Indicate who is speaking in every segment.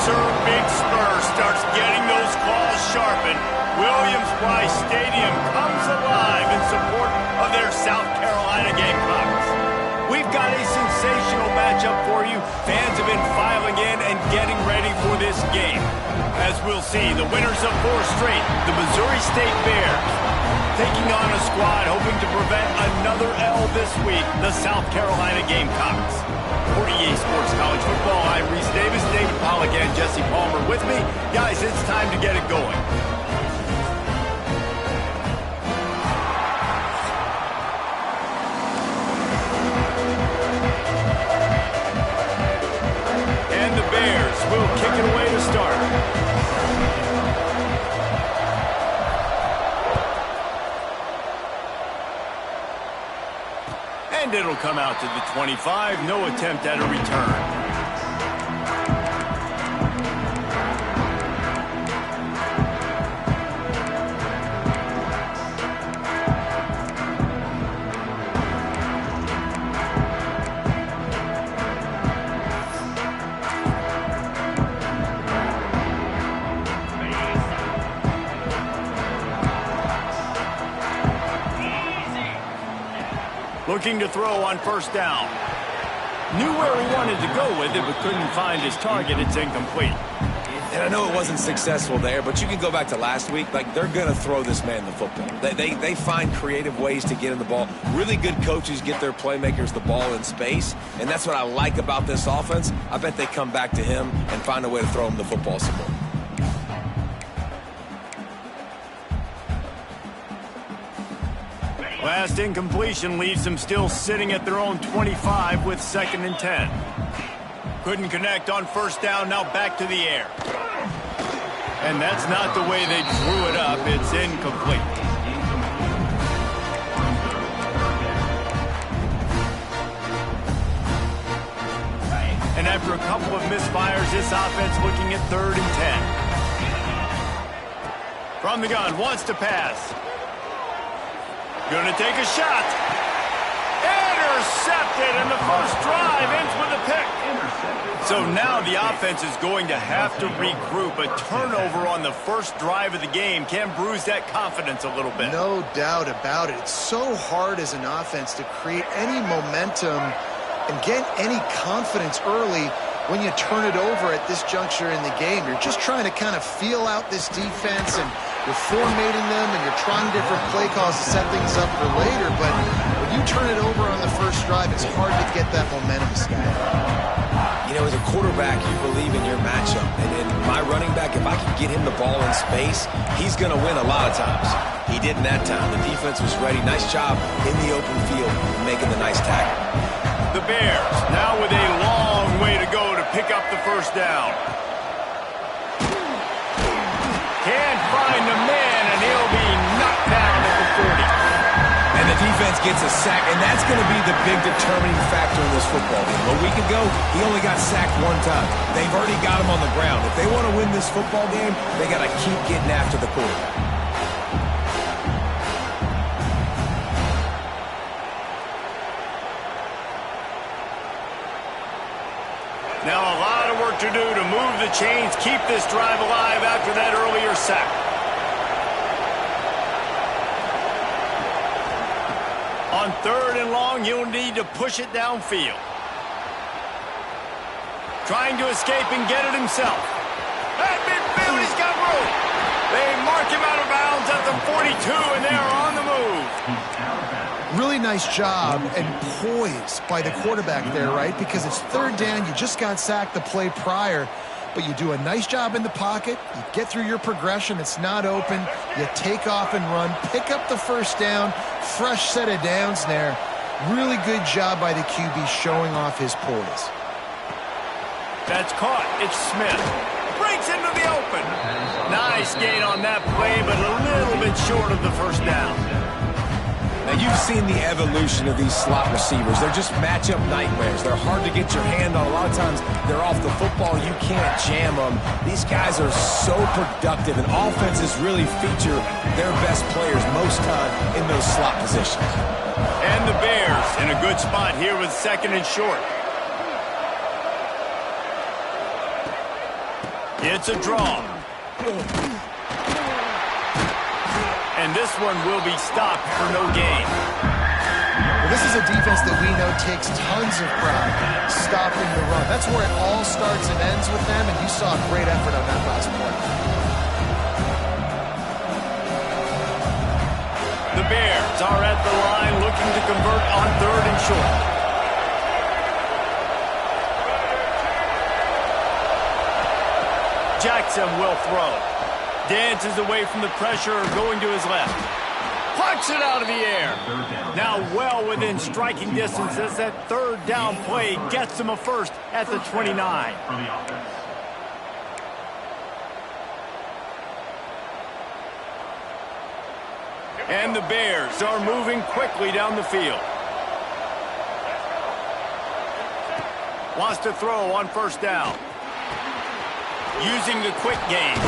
Speaker 1: Sir Big Spur starts getting those claws sharpened, Williams-Brice Stadium comes alive in support of their South Carolina Gamecocks. We've got a sensational matchup for you. Fans have been filing in and getting ready for this game. As we'll see, the winners of 4 straight, the Missouri State Bears, taking on a squad hoping to prevent another L this week, the South Carolina Gamecocks. For EA Sports College Football, I'm Reese Davis, David Pollack, and Jesse Palmer with me. Guys, it's time to get it going. And the Bears will kick it away to start. And it'll come out to the 25. No attempt at a return. Looking to throw on first down. Knew where he wanted to go with it, but couldn't find his target. It's incomplete.
Speaker 2: And I know it wasn't successful there, but you can go back to last week. Like, they're going to throw this man the football. They find creative ways to get in the ball. Really good coaches get their playmakers the ball in space, and that's what I like about this offense. I bet they come back to him and find a way to throw him the football some more.
Speaker 1: Last incompletion leaves them still sitting at their own 25 with 2nd and 10. Couldn't connect on first down, now back to the air. And that's not the way they drew it up. It's incomplete. And after a couple of misfires, this offense looking at 3rd and 10. From the gun, wants to pass. Gonna take a shot. Intercepted, and the first drive ends with a pick. So now the offense is going to have to regroup. A turnover on the first drive of the game can bruise that confidence a little bit.
Speaker 3: No doubt about it. It's so hard as an offense to create any momentum and get any confidence early when you turn it over at this juncture in the game. You're just trying to kind of feel out this defense, and you're formatting them, and you're trying different play calls to set things up for later. But when you turn it over on the first drive, it's hard to get that momentum established.
Speaker 2: You know, as a quarterback, you believe in your matchup. And my running back, if I can get him the ball in space, he's going to win a lot of times. He did in that time. The defense was ready. Nice job in the open field making the nice tackle.
Speaker 1: The Bears now with a long way to go to pick up the first down. Can't find the man, and he'll be knocked down at the 40.
Speaker 2: And the defense gets a sack, and that's going to be the big determining factor in this football game. A week ago, he only got sacked 1 time. They've already got him on the ground. If they want to win this football game, they got to keep getting after the quarterback.
Speaker 1: Now a lot of work to do to move the chains, keep this drive alive after that earlier sack. On 3rd and long, he'll need to push it downfield. Trying to escape and get it himself. At midfield, he's got room. They mark him out of bounds at the 42, and they are on the move.
Speaker 3: Really nice job and poise by the quarterback there, right? Because it's 3rd down. You just got sacked the play prior, but you do a nice job in the pocket. You get through your progression. It's not open. You take off and run, pick up the first down, fresh set of downs there. Really good job by the QB showing off his poise.
Speaker 1: That's caught. It's Smith. Breaks into the open. Nice gain on that play, but a little bit short of the first down.
Speaker 2: Now, you've seen the evolution of these slot receivers. They're just matchup nightmares. They're hard to get your hand on. A lot of times, they're off the football. You can't jam them. These guys are so productive, and offenses really feature their best players most time in those slot positions.
Speaker 1: And the Bears in a good spot here with 2nd and short. It's a draw. And this one will be stopped for no gain.
Speaker 3: Well, this is a defense that we know takes tons of pride stopping the run. That's where it all starts and ends with them, and you saw a great effort on that last play.
Speaker 1: The Bears are at the line looking to convert on 3rd and short. Jackson will throw. Dances away from the pressure, going to his left. Punch it out of the air. Now well within striking distance as that 3rd down play gets him a first at the 29. And the Bears are moving quickly down the field. Wants to throw on 1st down. Using the quick game.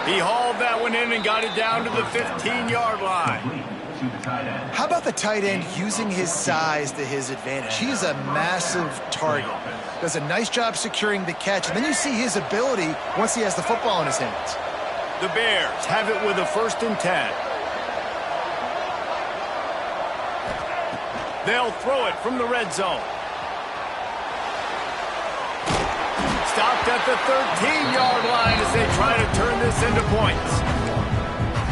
Speaker 1: He hauled that one in and got it down to the 15-yard line.
Speaker 3: How about the tight end using his size to his advantage? He's a massive target. Does a nice job securing the catch. And then you see his ability once he has the football in his hands.
Speaker 1: The Bears have it with a 1st and 10. They'll throw it from the red zone. Stopped at the 13-yard line as they try to turn this into points.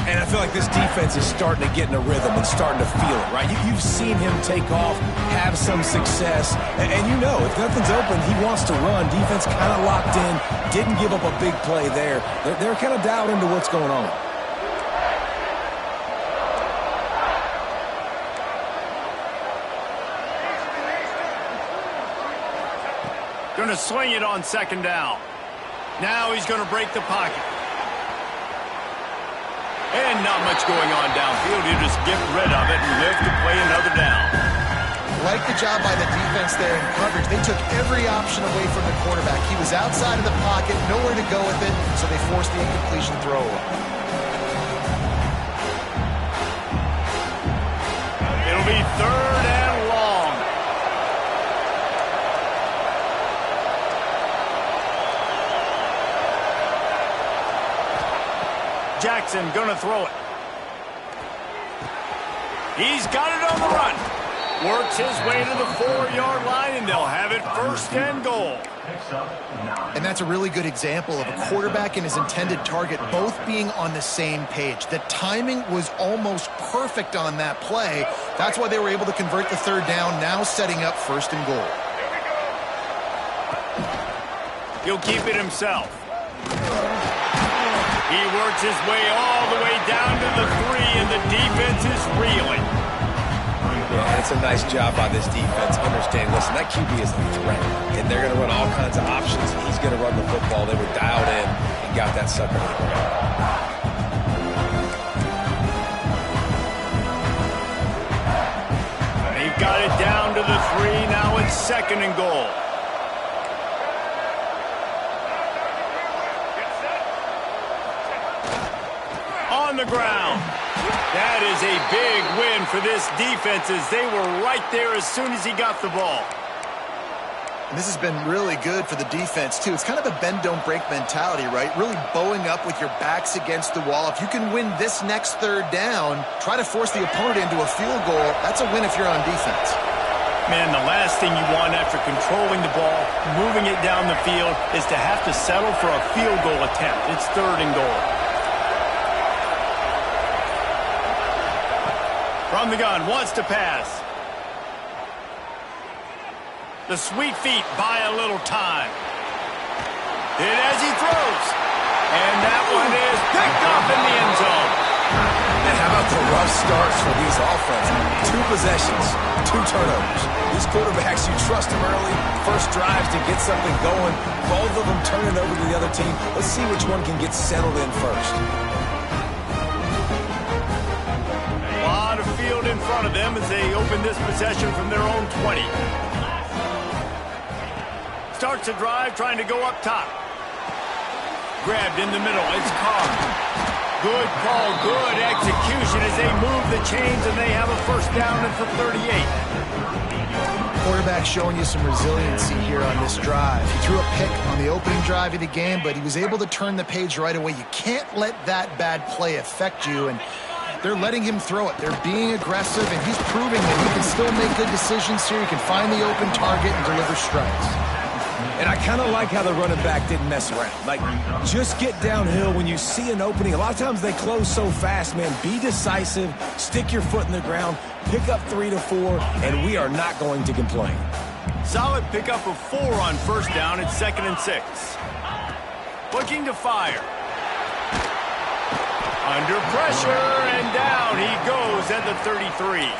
Speaker 2: And I feel like this defense is starting to get in a rhythm and starting to feel it, right? You've seen him take off, have some success, and you know if nothing's open, he wants to run. Defense kind of locked in, didn't give up a big play there. They're kind of dialed into what's going on.
Speaker 1: Going to swing it on 2nd down. Now he's going to break the pocket. And not much going on downfield. He'll just get rid of it and live to play another down.
Speaker 3: Like the job by the defense there in coverage. They took every option away from the quarterback. He was outside of the pocket, nowhere to go with it, so they forced the incompletion throw away.
Speaker 1: It'll be 3rd and long. Jackson gonna throw it. He's got it on the run. Works his way to the 4-yard line, and they'll have it 1st and goal.
Speaker 3: And that's a really good example of a quarterback and his intended target both being on the same page. The timing was almost perfect on that play. That's why they were able to convert the 3rd down, now setting up 1st and goal.
Speaker 1: He'll keep it himself. He works his way all the way down to the 3, and the defense is reeling.
Speaker 2: Yeah, it's a nice job by this defense. Understand, listen, that QB is a threat, and they're going to run all kinds of options. He's going to run the football. They were dialed in and got that sucker.
Speaker 1: They've got it down to the 3. Now it's 2nd and goal. On the ground. That is a big win for this defense as they were right there as soon as he got the ball.
Speaker 3: And this has been really good for the defense, too. It's kind of a bend-don't-break mentality, right? Really bowing up with your backs against the wall. If you can win this next 3rd down, try to force the opponent into a field goal. That's a win if you're on defense.
Speaker 1: Man, the last thing you want after controlling the ball, moving it down the field, is to have to settle for a field goal attempt. It's 3rd and goal. From the gun, wants to pass. The sweet feet buy a little time. Hit as he throws. And that one is picked up in the end zone.
Speaker 2: And how about the rough starts for these offenses? 2 possessions, 2 turnovers. These quarterbacks, you trust them early. First drives to get something going. Both of them turn it over to the other team. Let's see which one can get settled in first.
Speaker 1: A lot of field in front of them as they open this possession from their own 20. Starts a drive trying to go up top. Grabbed in the middle. It's Carr. Good call, good execution as they move the chains and they have a first down at the 38.
Speaker 3: Quarterback showing you some resiliency here on this drive. He threw a pick on the opening drive of the game, but he was able to turn the page right away. You can't let that bad play affect you, and they're letting him throw it. They're being aggressive, and he's proving that he can still make good decisions here. He can find the open target and deliver strikes.
Speaker 2: And I kind of like how the running back didn't mess around. Like, just get downhill when you see an opening. A lot of times they close so fast, man. Be decisive, stick your foot in the ground, pick up 3 to 4, and we are not going to complain.
Speaker 1: Solid pickup of 4 on first down. It's 2nd and 6. Looking to fire. Under pressure, and down he goes at the 33.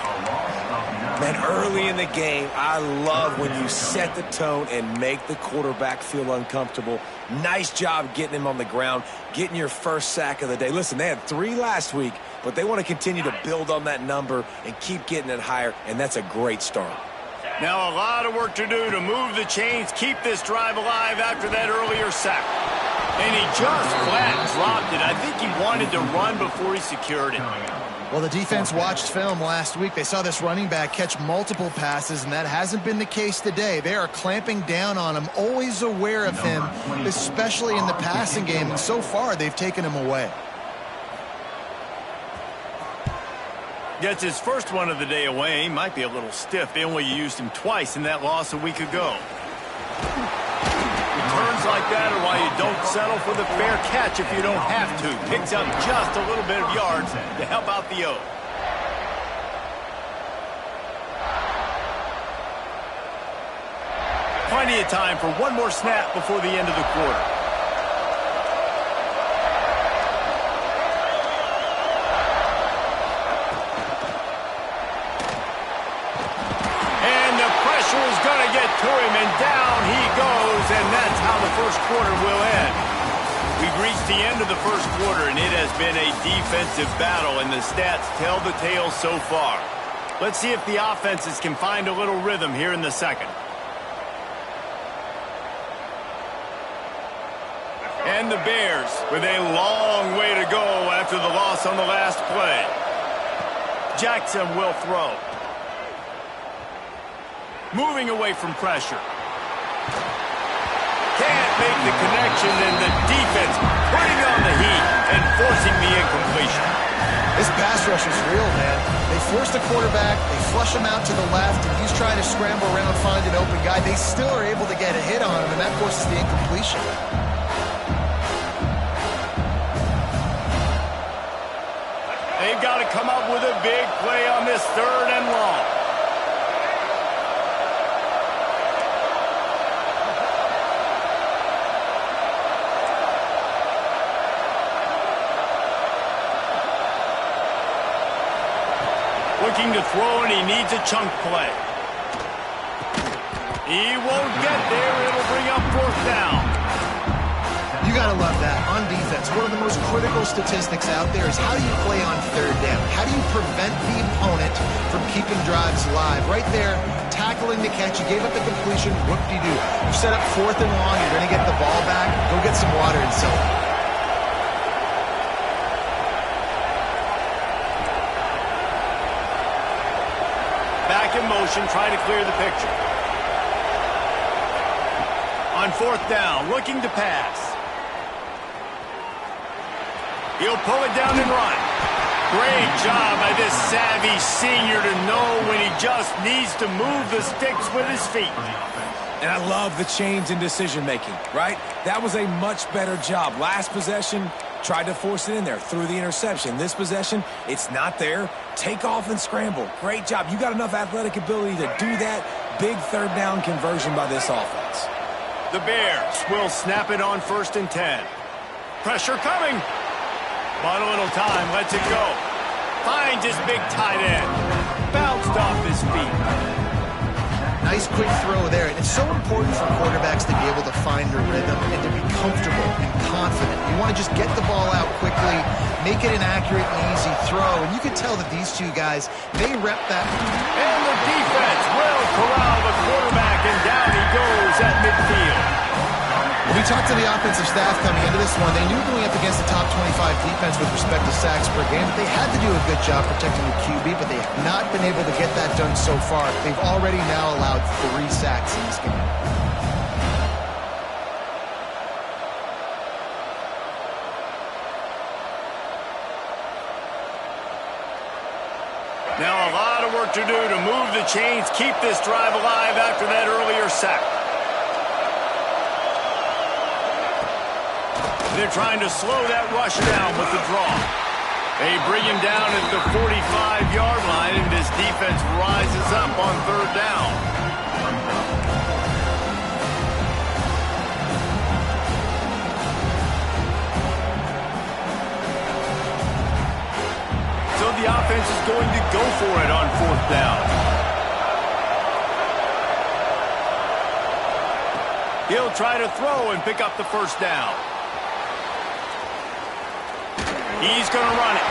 Speaker 2: Man, early in the game, I love when you set the tone and make the quarterback feel uncomfortable. Nice job getting him on the ground, getting your first sack of the day. Listen, they had 3 last week, but they want to continue to build on that number and keep getting it higher, and that's a great start.
Speaker 1: Now a lot of work to do to move the chains, keep this drive alive after that earlier sack. And he just flat dropped it. I think he wanted to run before he secured it.
Speaker 3: Well, the defense watched film last week. They saw this running back catch multiple passes, and that hasn't been the case today. They are clamping down on him, always aware of him, especially in the passing game, and so far they've taken him away.
Speaker 1: Gets his first one of the day away. He might be a little stiff. They only used him twice in that loss a week ago. Returns like that are why you don't settle for the fair catch if you don't have to. Picks up just a little bit of yards to help out the O. Plenty of time for one more snap before the end of the quarter. And the pressure is going to get to him, and down he goes, and that's how the first quarter will end. We've reached the end of the first quarter, and it has been a defensive battle, and the stats tell the tale so far. Let's see if the offenses can find a little rhythm here in the second. And the Bears with a long way to go after the loss on the last play. Jackson will throw. Moving away from pressure. Can't make the connection, and the defense putting on the heat and forcing the incompletion.
Speaker 3: This pass rush is real, man. They force the quarterback, they flush him out to the left, and he's trying to scramble around, find an open guy. They still are able to get a hit on him, and that forces the incompletion.
Speaker 1: They've got to come up with a big play on this 3rd and long. Looking to throw, and he needs a chunk play. He won't get there. It'll bring up 4th down.
Speaker 3: You got to love that. On defense, one of the most critical statistics out there is how do you play on 3rd down? How do you prevent the opponent from keeping drives alive? Right there, tackling the catch. You gave up the completion. Whoop-de-doo. You set up 4th and long. You're going to get the ball back. Go get some water and sell it.
Speaker 1: Back in motion, trying to clear the picture. On 4th down, looking to pass. He'll pull it down and run. Great job by this savvy senior to know when he just needs to move the sticks with his feet.
Speaker 2: And I love the change in decision-making, right? That was a much better job. Last possession, tried to force it in there, threw the interception. This possession, it's not there. Take off and scramble. Great job. You got enough athletic ability to do that. Big 3rd down conversion by this offense.
Speaker 1: The Bears will snap it on 1st and 10. Pressure coming. Bought a little time, lets it go. Finds his big tight end. Bounced off his feet.
Speaker 3: Nice quick throw there. And it's so important for quarterbacks to be able to find their rhythm and to be comfortable and confident. You want to just get the ball out quickly, make it an accurate and easy throw. And you can tell that these two guys, they rep that.
Speaker 1: And the defense will corral the quarterback, and down he goes at midfield.
Speaker 3: The we talked to the offensive staff coming into this one. They knew going up against the top 25 defense with respect to sacks per game, that they had to do a good job protecting the QB, but they have not been able to get that done so far. They've already now allowed 3 sacks in this game.
Speaker 1: Now a lot of work to do to move the chains, keep this drive alive after that earlier sack. They're trying to slow that rush down with the draw. They bring him down at the 45-yard line, and this defense rises up on 3rd down. So the offense is going to go for it on 4th down. He'll try to throw and pick up the 1st down. He's going to run it.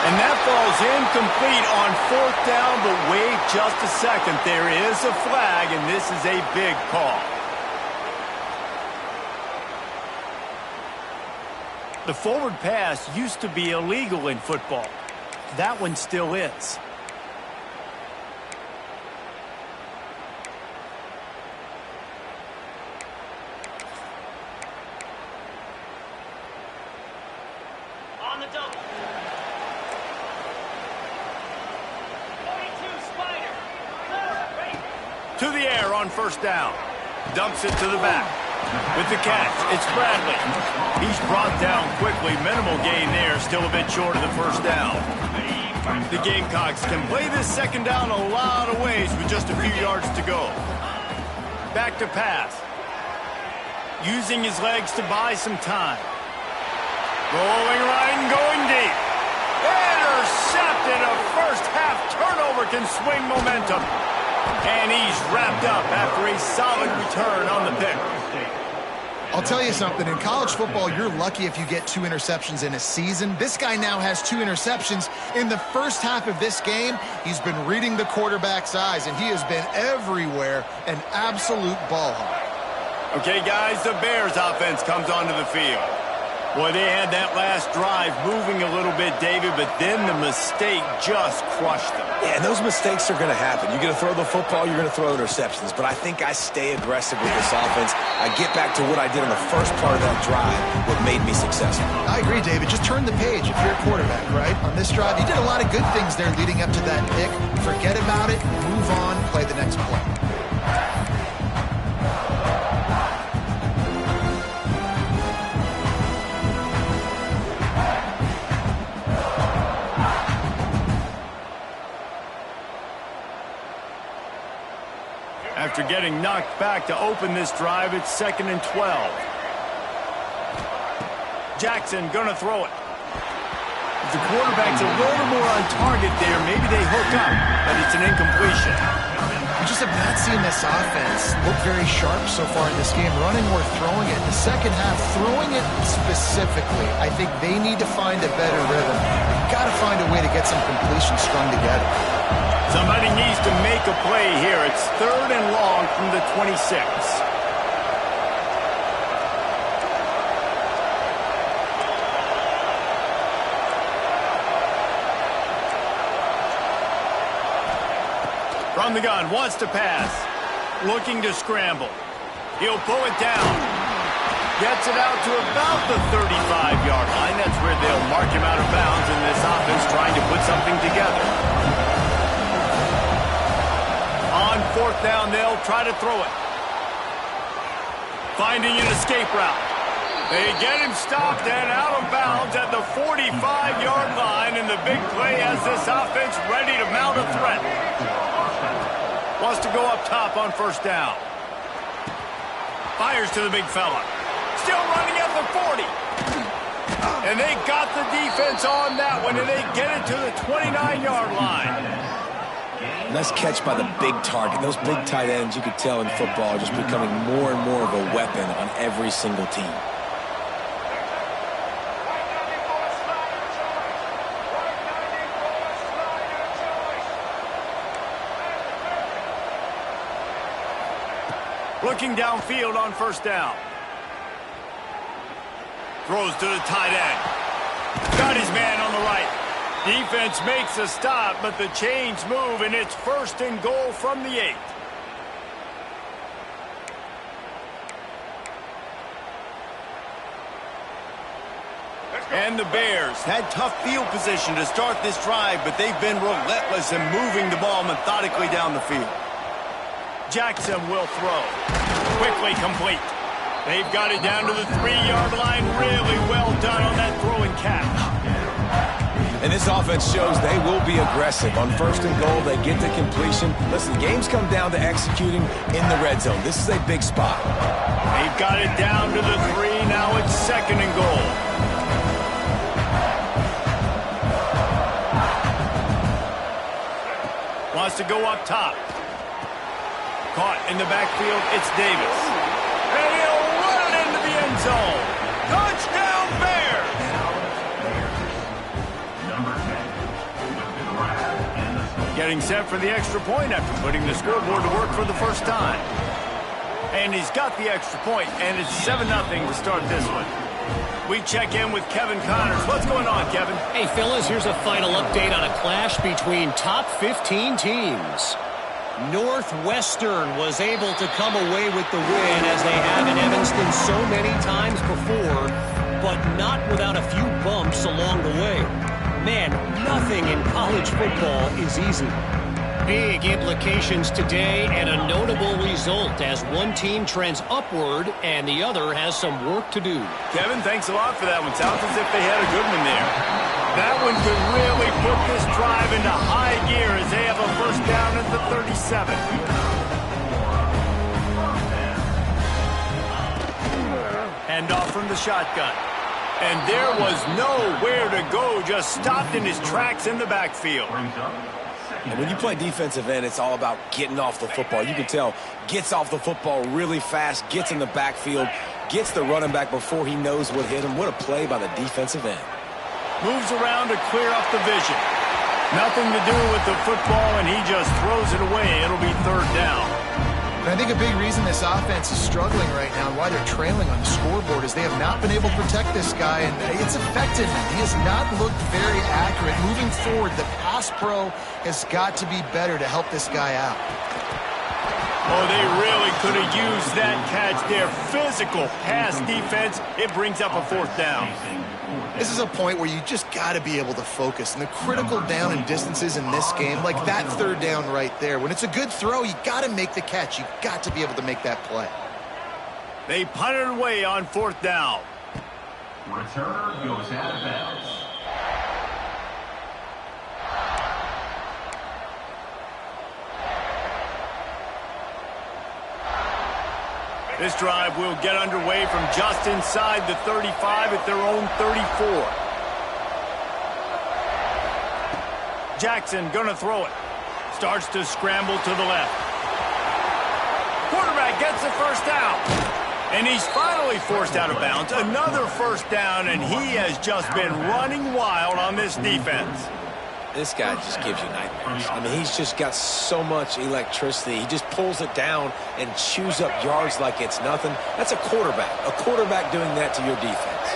Speaker 1: And that falls incomplete on 4th down, but wait just a second. There is a flag, and this is a big call. The forward pass used to be illegal in football. That one still is.
Speaker 4: On the double. 42 Spider.
Speaker 1: To the air on 1st down. Dumps it to the back. With the catch, it's Bradley. He's brought down quickly. Minimal gain there. Still a bit short of the 1st down. The Gamecocks can play this 2nd down a lot of ways with just a few yards to go. Back to pass. Using his legs to buy some time. Rolling right and going deep. Intercepted. A first-half turnover can swing momentum. And he's wrapped up after a solid return on the pick.
Speaker 3: I'll tell you something, in college football, you're lucky if you get 2 interceptions in a season. This guy now has 2 interceptions. In the first half of this game, he's been reading the quarterback's eyes, and he has been everywhere, an absolute ball hawk.
Speaker 1: Okay, guys, the Bears offense comes onto the field. Boy, they had that last drive moving a little bit, David, but then the mistake just crushed them.
Speaker 2: Yeah, and those mistakes are going to happen. You're going to throw the football, you're going to throw interceptions. But I think I stay aggressive with this offense. I get back to what I did in the first part of that drive, what made me successful.
Speaker 3: I agree, David. Just turn the page if you're a quarterback, right? On this drive, you did a lot of good things there leading up to that pick. Forget about it, move on, play the next play.
Speaker 1: After getting knocked back to open this drive, it's 2nd and 12. Jackson gonna throw it. If the quarterback's a little more on target there, maybe they hook up, but it's an incompletion.
Speaker 3: We just have not seen this offense look very sharp so far in this game, running or throwing it. The second half, throwing it specifically, I think they need to find a better rhythm. They've got to find a way to get some completions strung together.
Speaker 1: Somebody needs to make a play here. It's 3rd and long from the 26. From the gun, wants to pass. Looking to scramble. He'll pull it down. Gets it out to about the 35-yard line. That's where they'll mark him out of bounds, and this offense trying to put something together. On 4th down, they'll try to throw it. Finding an escape route. They get him stopped and out of bounds at the 45-yard line, and the big play has this offense ready to mount a threat. Wants to go up top on 1st down. Fires to the big fella. Still running at the 40. And they got the defense on that one, and they get it to the 29-yard line.
Speaker 2: Nice catch by the big target. Those big tight ends, you could tell in football, are just becoming more and more of a weapon on every single team.
Speaker 1: Looking downfield on 1st down. Throws to the tight end. Got his man on the right. Defense makes a stop, but the chains move, and it's 1st and goal from the 8. And the Bears had tough field position to start this drive, but they've been relentless in moving the ball methodically down the field. Jackson will throw. Quickly complete. They've got it down to the 3-yard line. Really well done on that throw and catch.
Speaker 2: And this offense shows they will be aggressive. On 1st and goal, they get to completion. Listen, games come down to executing in the red zone. This is a big spot.
Speaker 1: They've got it down to the 3. Now it's 2nd and goal. Wants to go up top. Caught in the backfield, it's Davis. And he'll run it into the end zone. Touchdown, Bears! Getting set for the extra point after putting the scoreboard to work for the first time. And he's got the extra point, and it's 7-0 to start this one. We check in with Kevin Connors. What's going on, Kevin?
Speaker 5: Hey, fellas, here's a final update on a clash between top 15 teams. Northwestern was able to come away with the win as they have in Evanston so many times before, but not without a few bumps along the way. Man, nothing in college football is easy. Big implications today and a notable result as one team trends upward and the other has some work to do.
Speaker 1: Kevin, thanks a lot for that one. Sounds as if they had a good one there. That one could really put this drive into high gear as they have a 1st down at the 37. Hand off from the shotgun. And there was nowhere to go, just stopped in his tracks in the backfield.
Speaker 2: And when you play defensive end, it's all about getting off the football. You can tell, gets off the football really fast, gets in the backfield, gets the running back before he knows what hit him. What a play by the defensive end.
Speaker 1: Moves around to clear up the vision. Nothing to do with the football, and he just throws it away. It'll be 3rd down.
Speaker 3: And I think a big reason this offense is struggling right now and why they're trailing on the scoreboard is they have not been able to protect this guy, and it's affected him. He has not looked very accurate. Moving forward, the pass pro has got to be better to help this guy out.
Speaker 1: Oh, they really could have used that catch there. Physical pass defense. It brings up a 4th down.
Speaker 3: This is a point where you just got to be able to focus. And the critical down and distances in this game, like that 3rd down right there, when it's a good throw, you got to make the catch. You got to be able to make that play.
Speaker 1: They punted away on 4th down.
Speaker 6: Returner goes out of bounds.
Speaker 1: This drive will get underway from just inside the 35 at their own 34. Jackson gonna throw it. Starts to scramble to the left. Quarterback gets the 1st down. And he's finally forced out of bounds. Another 1st down, and he has just been running wild on this defense.
Speaker 2: This guy just gives you nightmares. I mean, he's just got so much electricity. He just pulls it down and chews up yards like it's nothing. That's a quarterback. A quarterback doing that to your defense.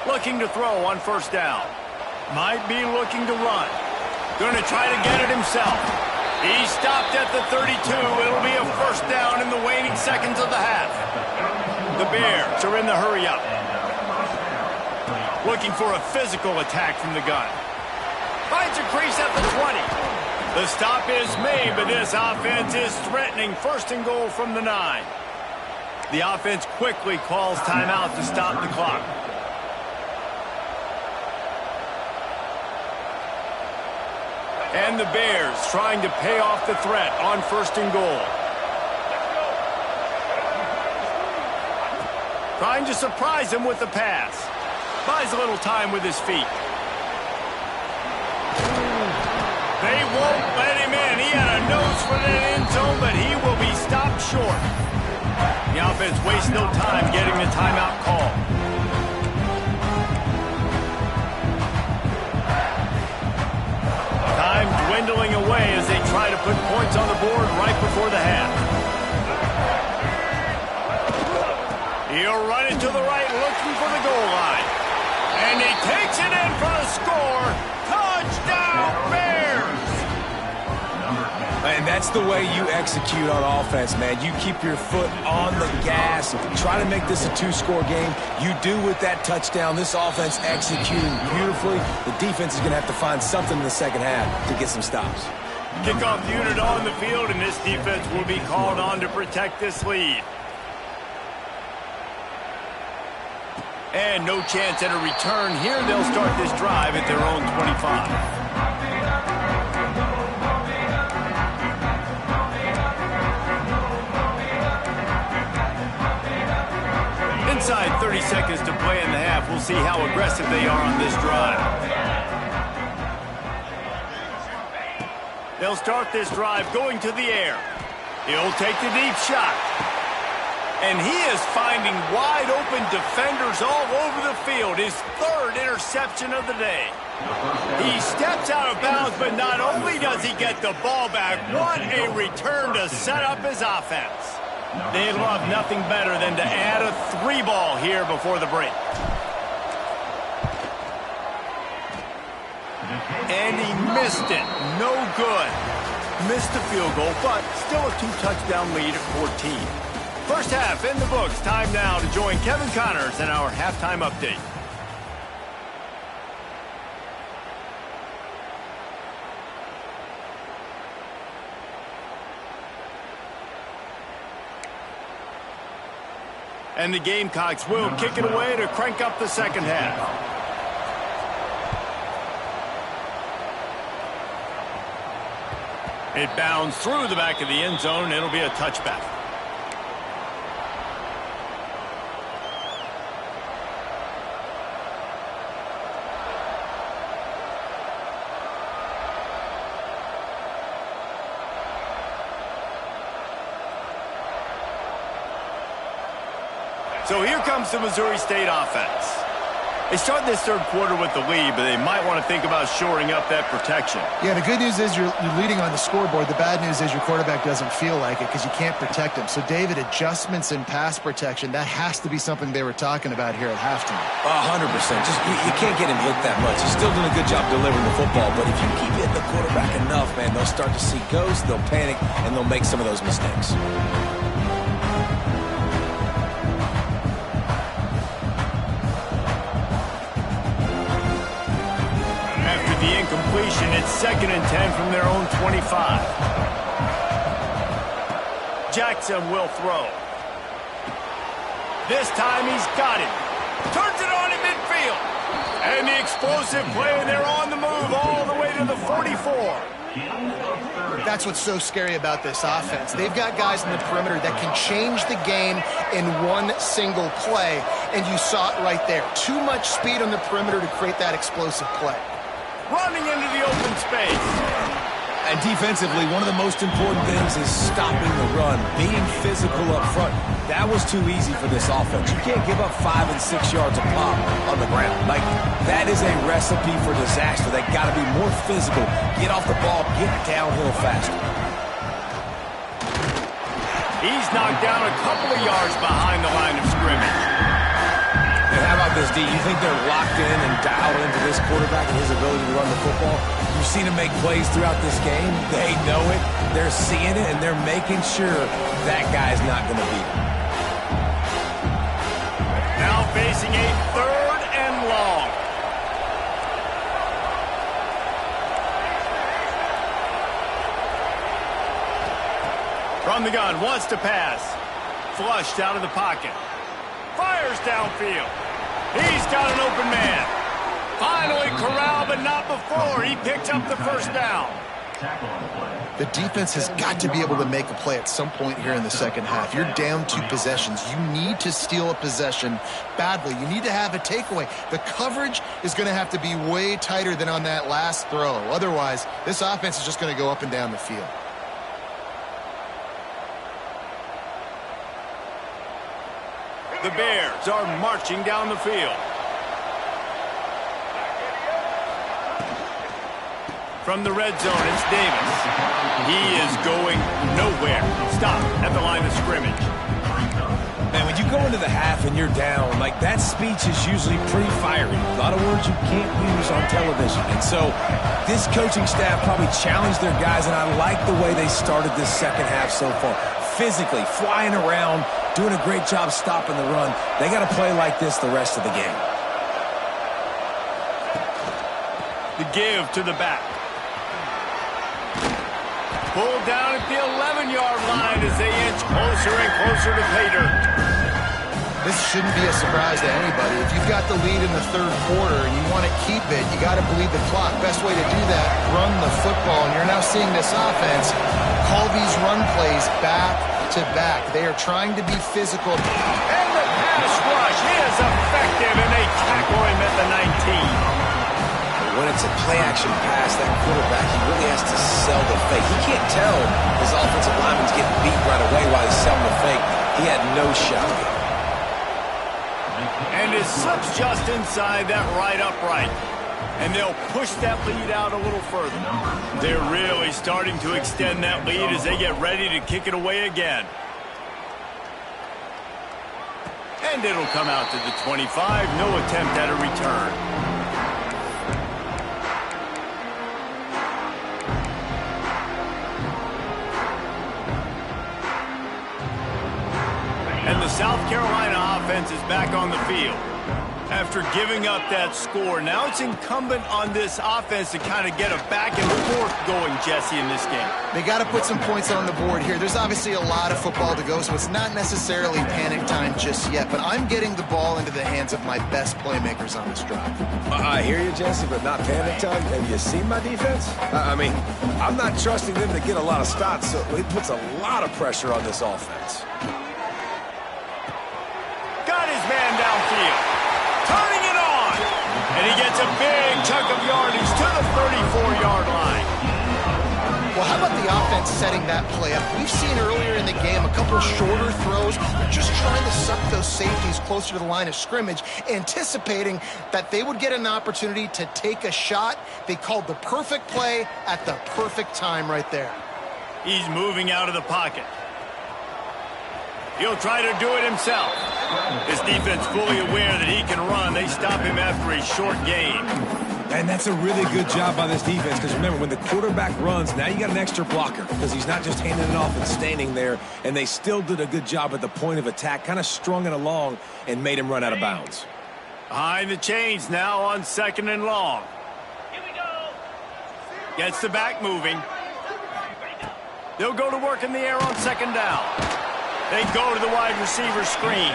Speaker 1: Looking to throw on 1st down. Might be looking to run. Going to try to get it himself. He stopped at the 32. It'll be a 1st down in the waning seconds of the half. The Bears are in the hurry-up. Looking for a physical attack from the gun. Finds a crease at the 20. The stop is made, but this offense is threatening 1st and goal from the 9. The offense quickly calls timeout to stop the clock. And the Bears trying to pay off the threat on 1st and goal. Trying to surprise him with the pass. Buys a little time with his feet. They won't let him in. He had a nose for that end zone, but he will be stopped short. The offense wastes no time getting the timeout call. Time dwindling away as they try to put points on the board right before the half. score. Touchdown, Bears!
Speaker 2: And that's the way you execute on offense, man. You keep your foot on the gas, try to make this a two-score game. You do with that touchdown. This offense executing beautifully. The defense is going to have to find something in the second half to get some stops.
Speaker 1: Kickoff unit on the field, and this defense will be called on to protect this lead. And no chance at a return here. They'll start this drive at their own 25. Inside 30 seconds to play in the half. We'll see how aggressive they are on this drive. They'll start this drive going to the air. He'll take the deep shot. And he is finding wide open defenders all over the field. His third interception of the day. He steps out of bounds, but not only does he get the ball back, what a return to set up his offense. They love nothing better than to add a 3-ball here before the break. And he missed it. No good. Missed the field goal, but still a 2-touchdown lead at 14. First half in the books. Time now to join Kevin Connors in our halftime update. And the Gamecocks will kick it away to crank up the second half. It bounds through the back of the end zone, and it'll be a touchback. So here comes the Missouri State offense. They start this third quarter with the lead, but they might want to think about shoring up that protection.
Speaker 3: Yeah, the good news is you're leading on the scoreboard. The bad news is your quarterback doesn't feel like it because you can't protect him. So, David, adjustments in pass protection, that has to be something they were talking about here at halftime.
Speaker 2: 100%. Just you can't get him hit that much. He's still doing a good job delivering the football, but if you keep hitting the quarterback enough, man, they'll start to see ghosts, they'll panic, and they'll make some of those mistakes.
Speaker 1: Completion. It's 2nd and 10 from their own 25. Jackson will throw. This time he's got it. Turns it on in midfield. And the explosive play, and they're on the move all the way to the 44.
Speaker 3: That's what's so scary about this offense. They've got guys in the perimeter that can change the game in one single play, and you saw it right there. Too much speed on the perimeter to create that explosive play.
Speaker 1: Running into the open space.
Speaker 2: And defensively, one of the most important things is stopping the run, being physical up front. That was too easy for this offense. You can't give up 5 and 6 yards a pop on the ground. Like, that is a recipe for disaster. They got to be more physical, get off the ball, get downhill faster.
Speaker 1: He's knocked down a couple of yards behind the line of scrimmage.
Speaker 2: And how about this, D? You think they're locked in and dialed into this quarterback and his ability to run the football? You've seen him make plays throughout this game. They know it. They're seeing it, and they're making sure that guy's not going to beat him.
Speaker 1: Now facing a 3rd and long. From the gun, wants to pass. Flushed out of the pocket. Fires downfield. He's got an open man. Finally corralled, but not before. He picked up the first down.
Speaker 3: The defense has got to be able to make a play at some point here in the second half. You're down 2 possessions. You need to steal a possession badly. You need to have a takeaway. The coverage is going to have to be way tighter than on that last throw. Otherwise, this offense is just going to go up and down the field.
Speaker 1: The Bears are marching down the field. From the red zone, it's Davis. He is going nowhere. Stop at the line of scrimmage.
Speaker 2: Man, when you go into the half and you're down, like that speech is usually pretty fiery. A lot of words you can't use on television. And so this coaching staff probably challenged their guys, and I like the way they started this second half so far. Physically, flying around, doing a great job stopping the run. They got to play like this the rest of the game.
Speaker 1: The give to the back. Pulled down at the 11-yard line as they inch closer and closer to pay dirt.
Speaker 3: This shouldn't be a surprise to anybody. If you've got the lead in the third quarter and you want to keep it, you got to bleed the clock. Best way to do that, run the football. And you're now seeing this offense call these run plays back to back. They are trying to be physical.
Speaker 1: And the pass rush is effective, and they tackle him at the 19.
Speaker 2: When it's a play-action pass, that quarterback, he really has to sell the fake. He can't tell his offensive lineman's getting beat right away while he's selling the fake. He had no shot.
Speaker 1: And it slips just inside that right upright. And they'll push that lead out a little further. They're really starting to extend that lead as they get ready to kick it away again. And it'll come out to the 25. No attempt at a return. And the South Carolina offense is back on the field. After giving up that score, now it's incumbent on this offense to kind of get a back and forth going, Jesse, in this game.
Speaker 3: They got to put some points on the board here. There's obviously a lot of football to go, so it's not necessarily panic time just yet. But I'm getting the ball into the hands of my best playmakers on this drive.
Speaker 2: I hear you, Jesse, but not panic time. Have you seen my defense? I mean, I'm not trusting them to get a lot of stops, so it puts a lot of pressure on this offense.
Speaker 1: Got his man downfield. Turning it on. And he gets a big chunk of yardage to the 34-yard line.
Speaker 3: Well, how about the offense setting that play up? We've seen earlier in the game a couple shorter throws. They're just trying to suck those safeties closer to the line of scrimmage, anticipating that they would get an opportunity to take a shot. They called the perfect play at the perfect time right there.
Speaker 1: He's moving out of the pocket. He'll try to do it himself. His defense fully aware that he can run. They stop him after a short gain.
Speaker 2: And that's a really good job by this defense, because remember, when the quarterback runs, now you got an extra blocker, because he's not just handing it off and standing there, and they still did a good job at the point of attack, kind of strung it along and made him run out of bounds.
Speaker 1: Behind the chains now on 2nd and long.
Speaker 4: Here we go.
Speaker 1: Gets the back moving. They'll go to work in the air on 2nd down. They go to the wide receiver screen.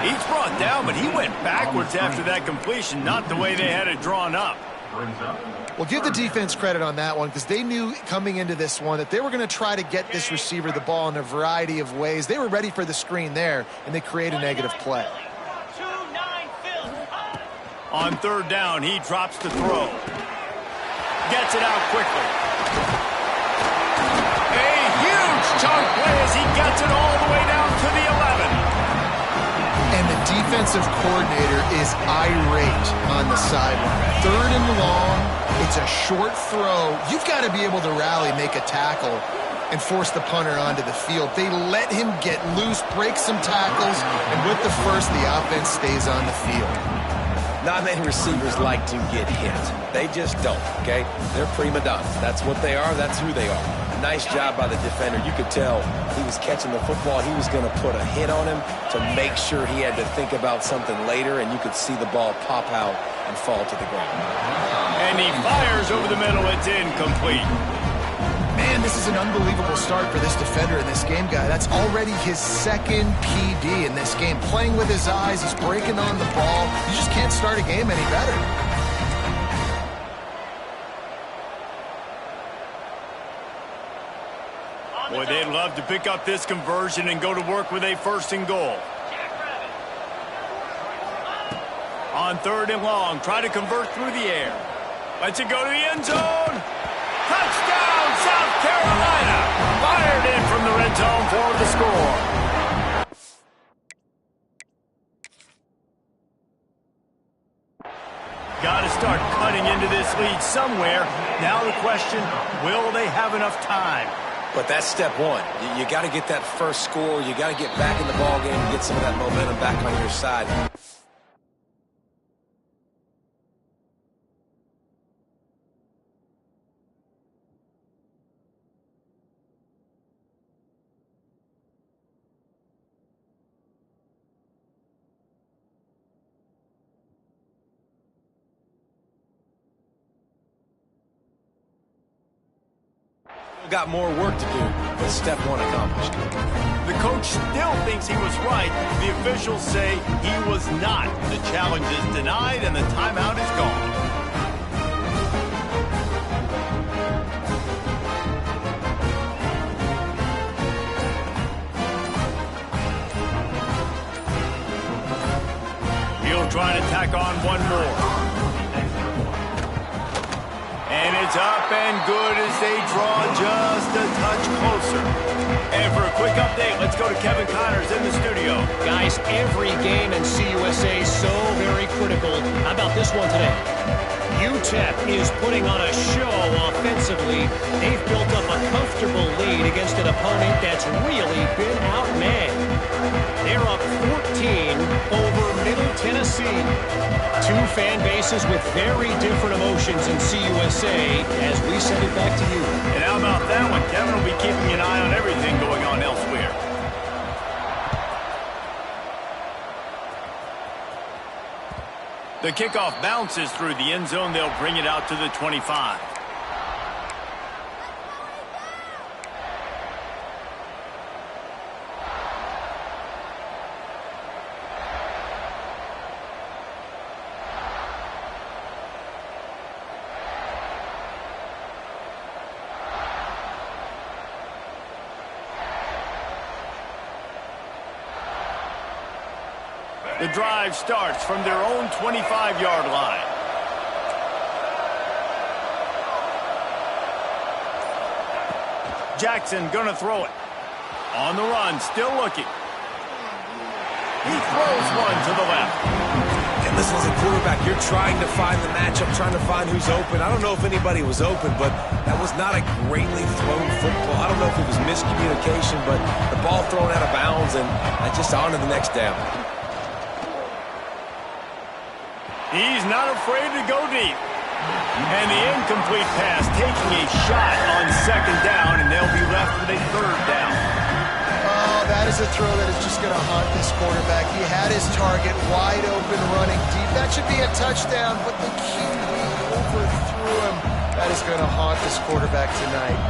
Speaker 1: He's brought down, but he went backwards after that completion, not the way they had it drawn up.
Speaker 3: Well, give the defense credit on that one, because they knew coming into this one that they were going to try to get this receiver the ball in a variety of ways. They were ready for the screen there, and they create a negative play.
Speaker 4: 2-9 Phil.
Speaker 1: On 3rd down, he drops the throw. Gets it out quickly. Chunk play as he gets it all the way down to the 11.
Speaker 3: And the defensive coordinator is irate on the sideline. 3rd and long, it's a short throw. You've got to be able to rally, make a tackle, and force the punter onto the field. They let him get loose, break some tackles, and with the first, the offense stays on the field.
Speaker 2: Not many receivers like to get hit. They just don't, okay? They're prima donnas. That's what they are. That's who they are. Nice job by the defender. You could tell he was catching the football. He was going to put a hit on him to make sure he had to think about something later, and you could see the ball pop out and fall to the ground.
Speaker 1: And he fires over the middle. It's incomplete.
Speaker 3: Man, this is an unbelievable start for this defender in this game, guy. That's already his 2nd PD in this game. Playing with his eyes, he's breaking on the ball. You just can't start a game any better.
Speaker 1: Boy, they'd love to pick up this conversion and go to work with a 1st and goal. On 3rd and long, try to convert through the air. Lets it go to the end zone. Touchdown, South Carolina. Fired in from the red zone for the score. Got to start cutting into this lead somewhere. Now the question, will they have enough time?
Speaker 2: But that's step one. You got to get that first score. You got to get back in the ball game and get some of that momentum back on your side. Got more work to do, but step one accomplished.
Speaker 1: The coach still thinks he was right. The officials say he was not. The challenge is denied and the timeout is gone. He'll try and tack on one more. And it's up and good as they draw just a touch closer. And for a quick update, let's go to Kevin Connors in the studio.
Speaker 5: Guys, every game in CUSA is so very critical. How about this one today? UTEP is putting on a show offensively. They've built up a comfortable lead against an opponent that's really been outmanned. They're up 14 over Middle Tennessee. Two fan bases with very different emotions in CUSA as we send it back to you.
Speaker 1: And how about that one? Kevin will be keeping an eye on everything going on elsewhere. The kickoff bounces through the end zone. They'll bring it out to the 25. The drive starts from their own 25-yard line. Jackson gonna throw it. On the run, still looking. He throws one to the left.
Speaker 2: And listen, as a quarterback, you're trying to find the matchup, trying to find who's open. I don't know if anybody was open, but that was not a greatly thrown football. I don't know if it was miscommunication, but the ball thrown out of bounds, and just on to the next down.
Speaker 1: He's not afraid to go deep. And the incomplete pass taking a shot on second down, and they'll be left with a third down.
Speaker 3: Oh, that is a throw that is just going to haunt this quarterback. He had his target wide open running deep. That should be a touchdown, but the QB overthrew him. That is going to haunt this quarterback tonight.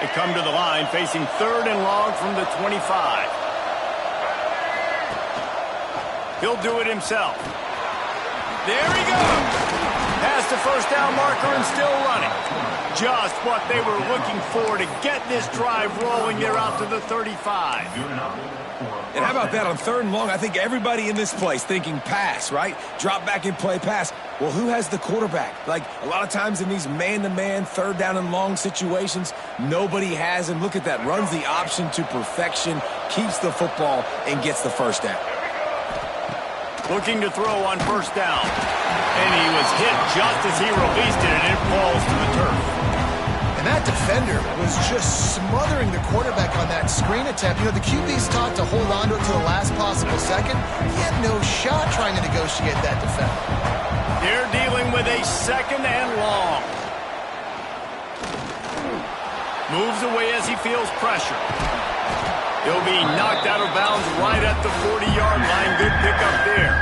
Speaker 1: They come to the line facing third and long from the 25. He'll do it himself. There he goes. Past the first down marker and still running. Just what they were looking for to get this drive rolling. They're out to the 35.
Speaker 2: And how about that on third and long? I think everybody in this place thinking pass, right? Drop back and play pass. Well, who has the quarterback? Like, a lot of times in these man-to-man, third down and long situations, nobody has him. Look at that. Runs the option to perfection, keeps the football, and gets the first down.
Speaker 1: Looking to throw on first down. And he was hit just as he released it, and it falls to the turf.
Speaker 3: And that defender was just smothering the quarterback on that screen attempt. You know, the QB's taught to hold on to it to the last possible second. He had no shot trying to negotiate that defender.
Speaker 1: They're dealing with a second and long. Moves away as he feels pressure. He'll be knocked out of bounds right at the 40-yard line. Good pickup there.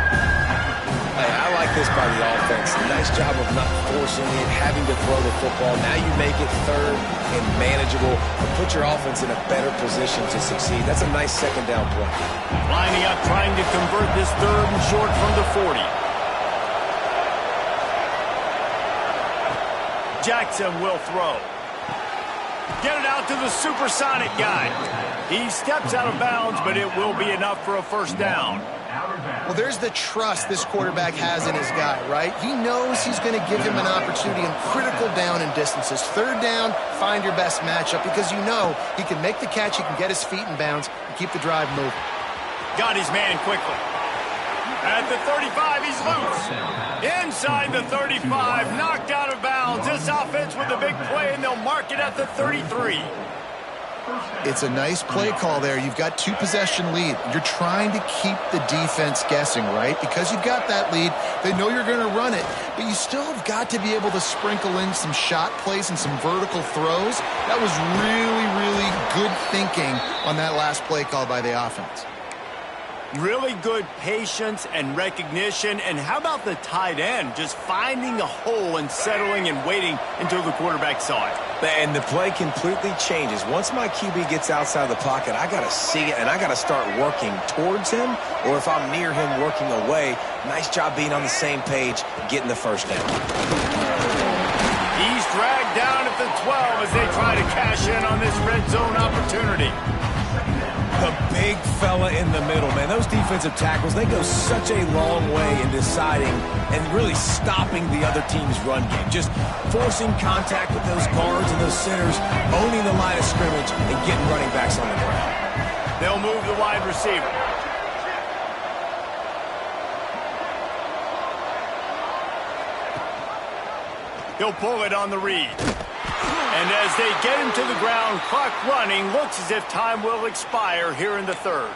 Speaker 2: Hey, I like this by the offense. Nice job of not forcing it, having to throw the football. Now you make it third and manageable and put your offense in a better position to succeed. That's a nice second down play.
Speaker 1: Lining up, trying to convert this third and short from the 40. Jackson will throw. Get it out to the supersonic guy. He steps out of bounds, but it will be enough for a first down.
Speaker 3: Well, there's the trust this quarterback has in his guy, right? He knows he's going to give him an opportunity in critical down and distances. Third down, find your best matchup because you know he can make the catch, he can get his feet in bounds, and keep the drive moving.
Speaker 1: Got his man quickly. At the 35, he's loose. Inside the 35, knocked out of bounds. This offense with a big play, and they'll mark it at the 33.
Speaker 3: It's a nice play call there. You've got 2-possession lead. You're trying to keep the defense guessing, right? Because you've got that lead, they know you're going to run it, but you still have got to be able to sprinkle in some shot plays and some vertical throws. That was really, really good thinking on that last play call by the offense.
Speaker 1: Really good patience and recognition. And how about the tight end just finding a hole and settling and waiting until the quarterback saw it?
Speaker 2: And the play completely changes. Once my QB gets outside the pocket, I got to see it, and I got to start working towards him, or if I'm near him, working away. Nice job being on the same page, getting the first down.
Speaker 1: He's dragged down at the 12 as they try to cash in on this red zone opportunity.
Speaker 2: The big fella in the middle, man. Those defensive tackles, they go such a long way in deciding and really stopping the other team's run game. Just forcing contact with those guards and those centers, owning the line of scrimmage, and getting running backs on the ground.
Speaker 1: They'll move the wide receiver. He'll pull it on the read. And as they get him to the ground, clock running, looks as if time will expire here in the third.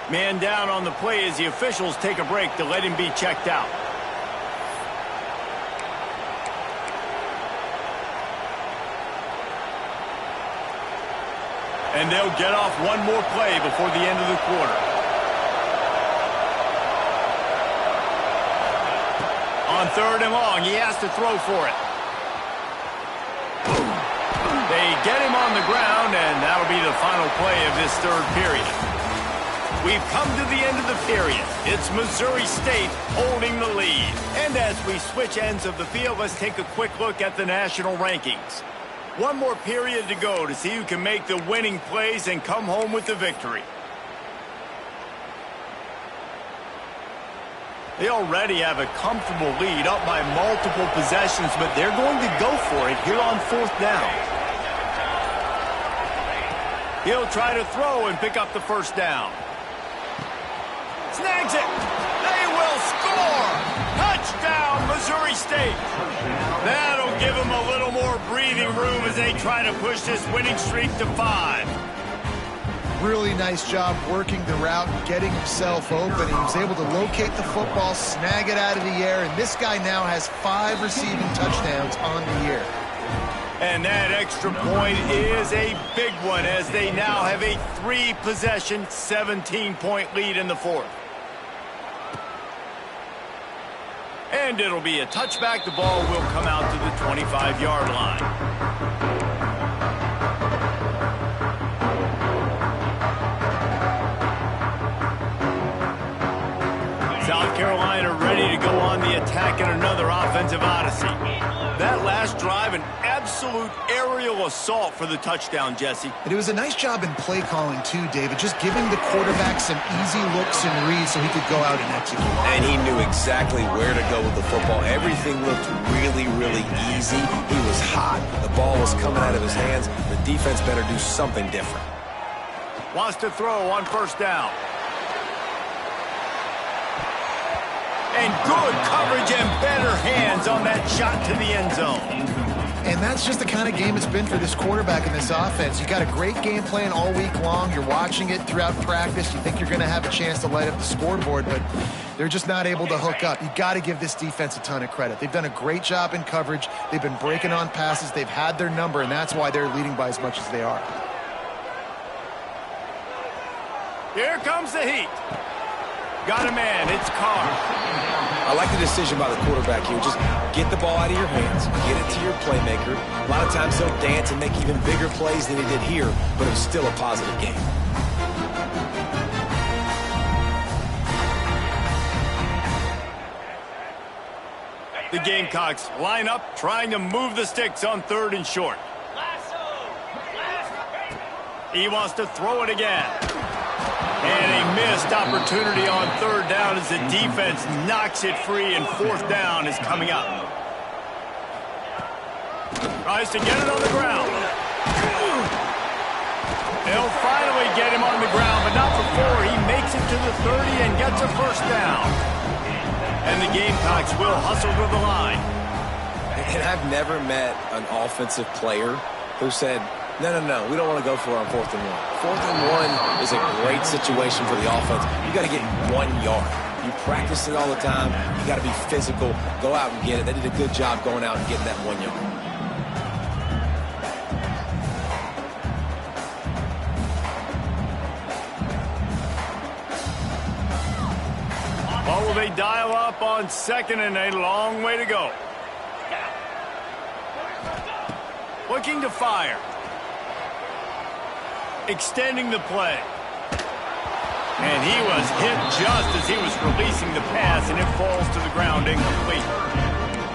Speaker 1: Man down on the play as the officials take a break to let him be checked out. And they'll get off one more play before the end of the quarter. On 3rd and long, he has to throw for it. They get him on the ground, and that'll be the final play of this third period. We've come to the end of the period. It's Missouri State holding the lead. And as we switch ends of the field, let's take a quick look at the national rankings. One more period to go to see who can make the winning plays and come home with the victory. They already have a comfortable lead up by multiple possessions, but they're going to go for it here on 4th down. He'll try to throw and pick up the first down. Snags it. They will score. Touchdown, Missouri State. That'll give them a little more breathing room as they try to push this winning streak to 5.
Speaker 3: Really nice job working the route, getting himself open. He was able to locate the football, snag it out of the air, and this guy now has 5 receiving touchdowns on the year.
Speaker 1: And that extra point is a big one as they now have a 3-possession, 17-point lead in the 4th. And it'll be a touchback. The ball will come out to the 25-yard line. South Carolina ready to go on the attack in another offensive odyssey. That last drive, an absolute aerial assault for the touchdown, Jesse.
Speaker 3: And it was a nice job in play calling too, David, just giving the quarterback some easy looks and reads so he could go out and execute.
Speaker 2: And he knew exactly where to go with the football. Everything looked really, really easy. He was hot. The ball was coming out of his hands. The defense better do something different.
Speaker 1: Wants to throw on 1st down. And good coverage and better hands on that shot to the end zone.
Speaker 3: And that's just the kind of game it's been for this quarterback in this offense. You got a great game plan all week long. You're watching it throughout practice. You think you're going to have a chance to light up the scoreboard, but they're just not able to hook up. You got to give this defense a ton of credit. They've done a great job in coverage. They've been breaking on passes. They've had their number, and that's why they're leading by as much as they are.
Speaker 1: Here comes the heat. Got a man. It's Carr.
Speaker 2: I like the decision by the quarterback here. Just get the ball out of your hands, get it to your playmaker. A lot of times he'll dance and make even bigger plays than he did here, but it was still a positive game.
Speaker 1: The Gamecocks line up, trying to move the sticks on 3rd and short. He wants to throw it again. And a missed opportunity on 3rd down as the defense knocks it free, and 4th down is coming up. Tries to get it on the ground. They'll finally get him on the ground, but not before he makes it to the 30 and gets a first down. And the Gamecocks will hustle to the line.
Speaker 2: And I've never met an offensive player who said, no, we don't want to go for it on 4th and 1. 4th and 1 is a great situation for the offense. You got to get 1 yard. You practice it all the time. You got to be physical. Go out and get it. They did a good job going out and getting that 1 yard.
Speaker 1: What will they dial up on 2nd and 8? Long way to go. Looking to fire. Extending the play. And he was hit just as he was releasing the pass, and it falls to the ground incomplete.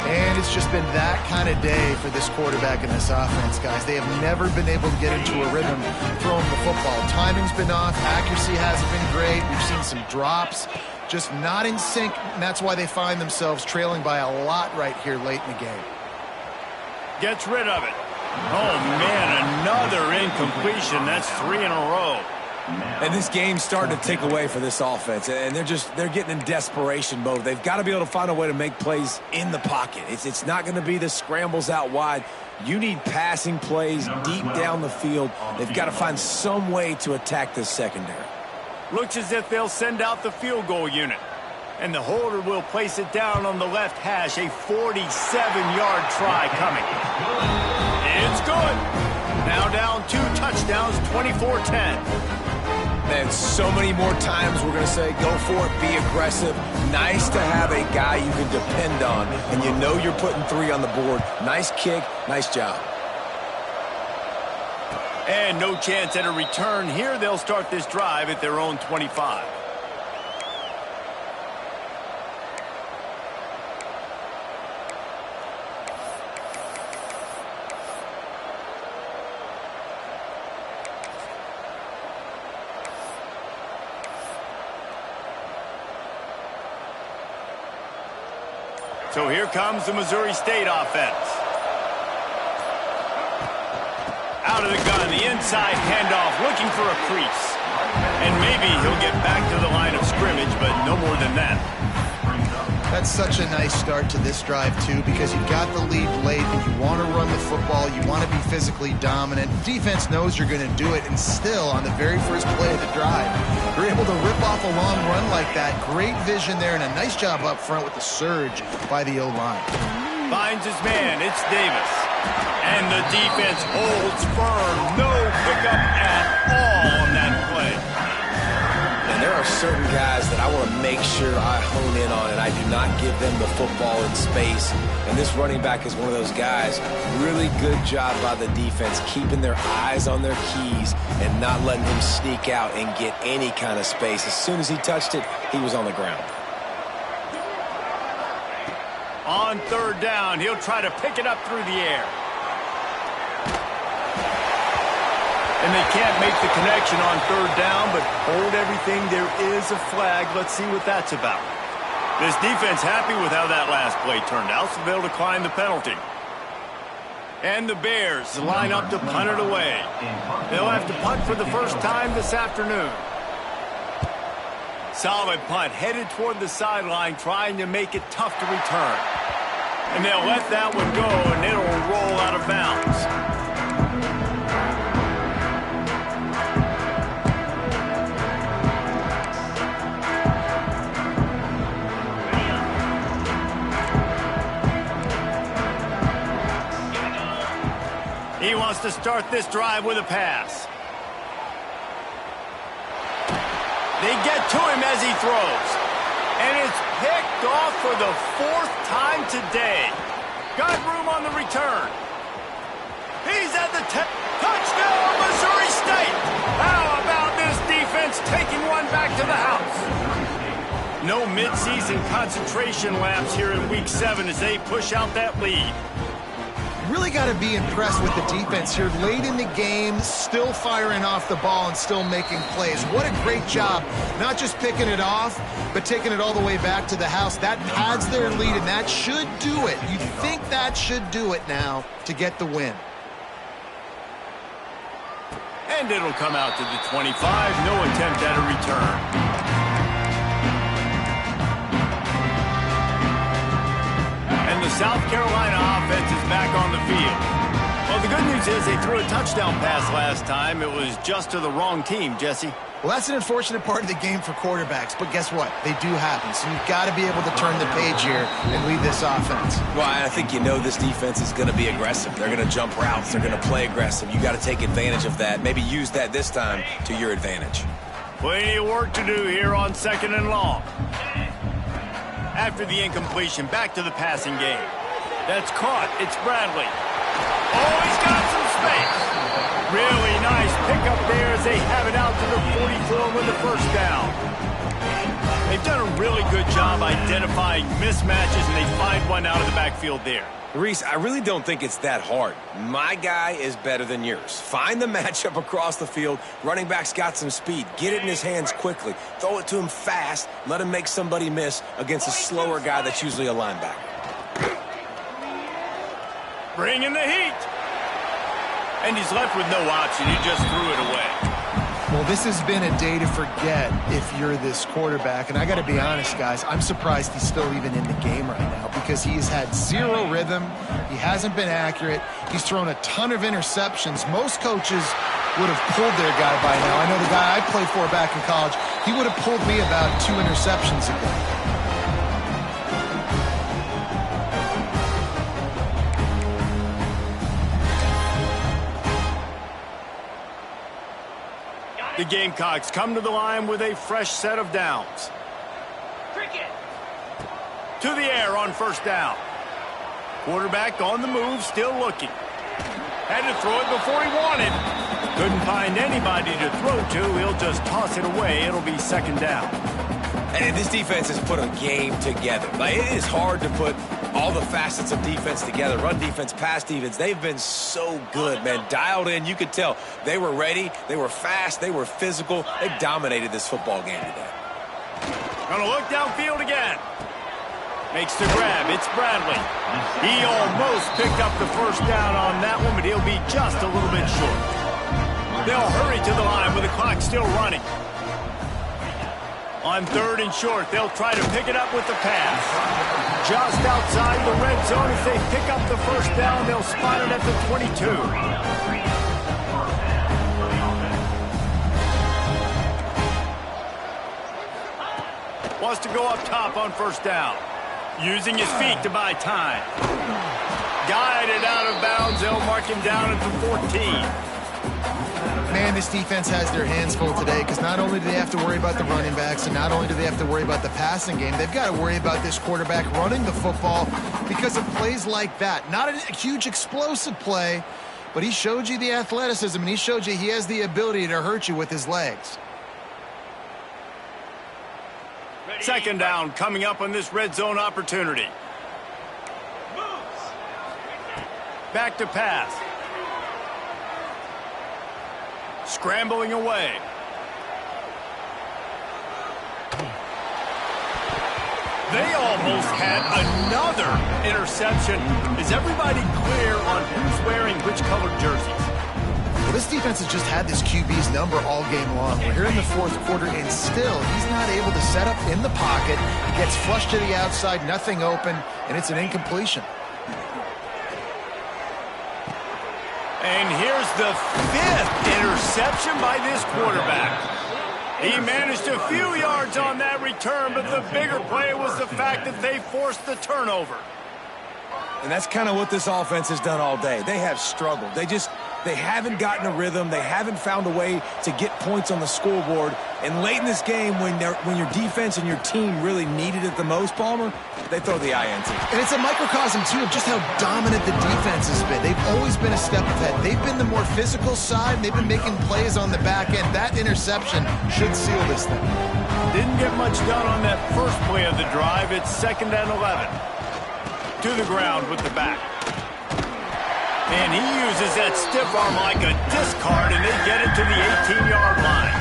Speaker 3: And it's just been that kind of day for this quarterback and this offense, guys. They have never been able to get into a rhythm throwing the football. Timing's been off. Accuracy hasn't been great. We've seen some drops. Just not in sync, and that's why they find themselves trailing by a lot right here late in the game.
Speaker 1: Gets rid of it. Oh, man, another incompletion. That's 3 in a row.
Speaker 2: And this game's starting to tick away for this offense, and they're getting in desperation mode. They've got to be able to find a way to make plays in the pocket. It's not going to be the scrambles out wide. You need passing plays deep down the field. They've got to find some way to attack this secondary.
Speaker 1: Looks as if they'll send out the field goal unit. And the holder will place it down on the left hash. A 47-yard try coming. It's good. Now down 2 touchdowns, 24-10.
Speaker 2: Man, so many more times we're going to say, go for it, be aggressive. Nice to have a guy you can depend on, and you know you're putting 3 on the board. Nice kick, nice job.
Speaker 1: And no chance at a return here. They'll start this drive at their own 25. So here comes the Missouri State offense. Out of the gun, the inside handoff, looking for a crease. And maybe he'll get back to the line of scrimmage, but no more than that.
Speaker 3: That's such a nice start to this drive, too, because you've got the lead late and you want to run the football. You want to be physically dominant. Defense knows you're going to do it, and still, on the very first play of the drive, you're able to rip off a long run like that. Great vision there, and a nice job up front with the surge by the O-line.
Speaker 1: Finds his man. It's Davis. And the defense holds firm. No pickup at all on that play.
Speaker 2: And there are certain guys that I want to make sure I hone in on, and I do not give them the football in space. And this running back is one of those guys. Really good job by the defense, keeping their eyes on their keys and not letting him sneak out and get any kind of space. As soon as he touched it, he was on the ground.
Speaker 1: On 3rd down, he'll try to pick it up through the air. And they can't make the connection on 3rd down, but hold everything. There is a flag. Let's see what that's about. This defense happy with how that last play turned out, so they'll decline the penalty. And the Bears line up to punt it away. They'll have to punt for the first time this afternoon. Solid punt, headed toward the sideline, trying to make it tough to return. And they'll let that one go, and it'll roll out of bounds. He wants to start this drive with a pass. They get to him as he throws. And it's picked off for the 4th time today. Got room on the return. He's at the touchdown, Missouri State. How about this defense taking one back to the house? No midseason concentration laps here in Week 7 as they push out that lead.
Speaker 3: Really got to be impressed with the defense here late in the game, still firing off the ball and still making plays. What a great job, not just picking it off, but taking it all the way back to the house. That pads their lead, and that should do it. You think that should do it now to get the win.
Speaker 1: And it'll come out to the 25. No attempt at a return. And the South Carolina offense is back on the field. Well, the good news is they threw a touchdown pass last time. It was just to the wrong team, Jesse.
Speaker 3: Well, that's an unfortunate part of the game for quarterbacks, but guess what? They do happen, so you've got to be able to turn the page here and lead this offense.
Speaker 2: Well, I think you know this defense is going to be aggressive. They're going to jump routes. They're going to play aggressive. You got to take advantage of that. Maybe use that this time to your advantage.
Speaker 1: Plenty of work to do here on 2nd and long. After the incompletion, back to the passing game. That's caught. It's Bradley. Oh, he's got some space. Really nice pickup there as they have it out to the 44 with the first down. They've done a really good job identifying mismatches, and they find one out of the backfield there.
Speaker 2: Reese, I really don't think it's that hard. My guy is better than yours. Find the matchup across the field. Running back's got some speed. Get it in his hands quickly. Throw it to him fast. Let him make somebody miss against a slower guy that's usually a linebacker.
Speaker 1: Bring in the heat. And he's left with no option. He just threw it away.
Speaker 3: Well, this has been a day to forget if you're this quarterback. And I got to be honest, guys, I'm surprised he's still even in the game right now because he has had zero rhythm. He hasn't been accurate. He's thrown a ton of interceptions. Most coaches would have pulled their guy by now. I know the guy I played for back in college, he would have pulled me about 2 interceptions ago.
Speaker 1: The Gamecocks come to the line with a fresh set of downs.
Speaker 4: Cricket.
Speaker 1: To the air on first down. Quarterback on the move, still looking. Had to throw it before he wanted. Couldn't find anybody to throw to. He'll just toss it away. It'll be 2nd down.
Speaker 2: And this defense has put a game together. Like, it is hard to put all the facets of defense together. Run defense, pass defense. They've been so good, man. Dialed in. You could tell they were ready. They were fast. They were physical. They dominated this football game today.
Speaker 1: Gonna look downfield again. Makes the grab. It's Bradley. He almost picked up the first down on that one, but he'll be just a little bit short. They'll hurry to the line with the clock still running. On 3rd and short, they'll try to pick it up with the pass. Just outside the red zone as they pick up the first down. They'll spot it at the 22. Wants to go up top on first down. Using his feet to buy time. Guided out of bounds. They'll mark him down at the 14.
Speaker 3: Man, this defense has their hands full today because not only do they have to worry about the running backs and not only do they have to worry about the passing game, they've got to worry about this quarterback running the football because of plays like that. Not a huge explosive play, but he showed you the athleticism and he showed you he has the ability to hurt you with his legs.
Speaker 1: 2nd down coming up on this red zone opportunity. Back to pass. Scrambling away. They almost had another interception. Is everybody clear on who's wearing which colored jerseys?
Speaker 3: Well, this defense has just had this QB's number all game long. We're here in the 4th quarter, and still he's not able to set up in the pocket. He gets flushed to the outside, nothing open, and it's an incompletion.
Speaker 1: And here's the 5th interception by this quarterback. He managed a few yards on that return, but the bigger play was the fact that they forced the turnover.
Speaker 2: And that's kind of what this offense has done all day. They have struggled. They haven't gotten a rhythm. They haven't found a way to get points on the scoreboard. And late in this game, when your defense and your team really needed it the most, Palmer, they throw the INT.
Speaker 3: And it's a microcosm, too, of just how dominant the defense has been. They've always been a step ahead. They've been the more physical side, and they've been making plays on the back end. That interception should seal this thing.
Speaker 1: Didn't get much done on that first play of the drive. It's 2nd and 11. To the ground with the back. And he uses that stiff arm like a discard, and they get it to the 18-yard line.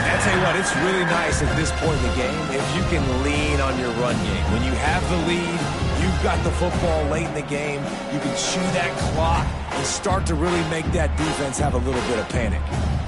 Speaker 2: I tell you what, it's really nice at this point in the game if you can lean on your run game. When you have the lead, you've you've got the football late in the game, you can chew that clock and start to really make that defense have a little bit of panic.